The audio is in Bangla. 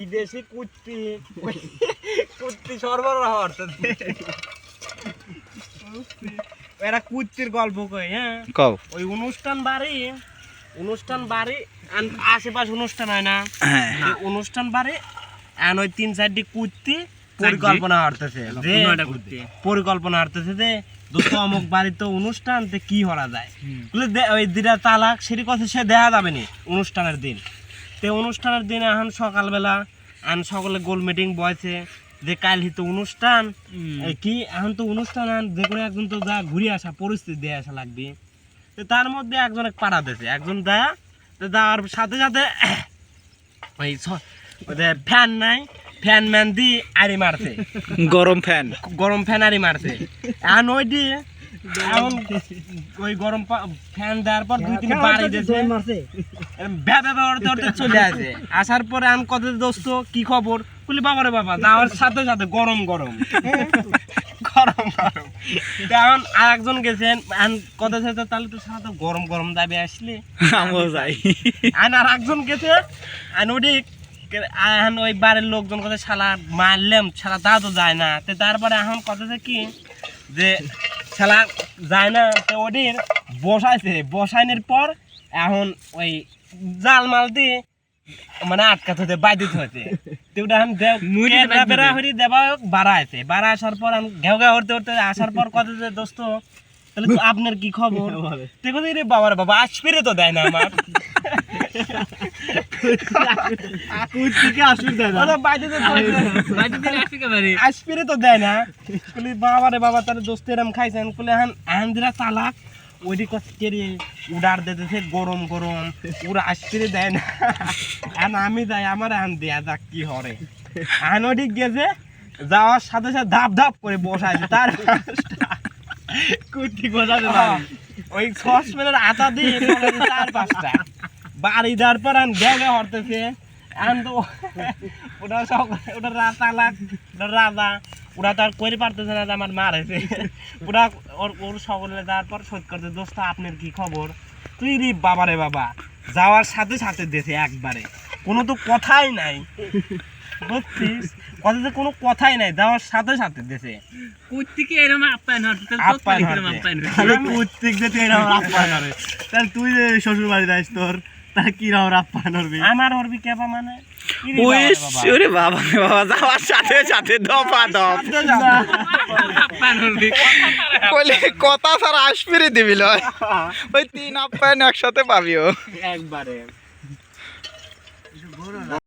বিদেশি কুত্তি কুত্তি সরবরাহ করতেছে এরা কুত্তির গল্প কই। হ্যাঁ কও ওই অনুষ্ঠান বাড়ি আশেপাশে অনুষ্ঠান হয় না, অনুষ্ঠান বাড়ি আর ওই 3-4টি কুত্তি পরিকল্পনা করতেছে যে দোস্ত অমুক বাড়িতে অনুষ্ঠান কি করা যায়, ওই দিটা তালাক সেটি কথা সে দেখা যাবে নি অনুষ্ঠানের দিন। তো অনুষ্ঠানের দিন এখন সকালবেলা সকলে গোল মিটিং বয়ছে যে কাল হিতো অনুষ্ঠান কি এখন তো অনুষ্ঠান যে কোনো একজন তো যা ঘুরে আসা পরিস্থিতি দিয়ে আসা লাগবে। তো তার মধ্যে একজন পাড়া দিয়েছে, একজন দেওয়ার সাথে সাথে ওই ফ্যান নাই, ফ্যান ম্যান দিয়ে আড়ি মারছে, গরম ফ্যান আড়ি মারছে। এখন ওইটি এখন ওই গরম ফ্যান দেওয়ার পর 2-3 বাড়ি দিয়েছে, চলে আসে। আসার পরে আমি কত দোস্ত কি খবর বলি, বাবারে বাবা যাওয়ার সাথে সাথে গরম এখন আর একজন গেছেন কথা সাথে তাহলে তো সাথে গরম দাবি আসলে আর একজন গেছে ওটি ওই বাড়ির লোকজন কথা শালা মারলাম, শালা তা তো যায় না। তো তারপরে এখন কথা কি যে শালা যায় না, তো ওটির বসাইনের পর এখন ওই জাল মাল দিয়ে মানে আটকাতে হতে বাইদিতে হতে বাড়া আসার পর ঘেউ হতে আসার পর কথা যে দোস্ত তাহলে আপনার কি খবর, রে বাবার বাবা আসপিরে তো দেয় না আমার আসপিরে তো দেয় না বাবারে বাবা তাহলে দোস্ত এরম খাইছেন দিরা তালাক ওইটি কেড়ে উড়ার দিতেছে গরম ওরা আসপিরে দেয় না। এখন আমি যাই আমার এখন দেয়া যাক কি হরে এখন ওটি গেছে যাওয়ার সাথে সাথে ধাপ করে বসাইছে তার কুর্তি বসাতে ওই সসপ্যানের আটা দিয়ে 4-5টা বাড়ি দেওয়ার পর ঘেউ হরতেছে। এখন তো ওটা তালাক রাজা ওরা তো আর করে পারতেছে না, আমার মারেছে ওরা ওর সকলে যাওয়ার পর শোধ করতে দোস্ত আপনার কি খবর, তুই রে বাবারে বাবা যাওয়ার সাথে সাথে দেশে একবারে কোনো তো কথাই নাই, বুঝছিস কথাতে কোনো কথাই নাই, যাওয়ার সাথে সাথে দেশে কুত্তিকে এরকম আপ্যায়ন তাহলে তুই যে শ্বশুর বাড়ি যাইস তোর তাহলে কি রকম আপ্যায়ন করবি, আমার করবি কেবা মানে বাবা যাওয়ার সাথে সাথে দফা দফ কথা ছাড়া আসপিরে দিবি লয় ওই 3 আপ্যায়ন একসাথে পাবিও একবারে।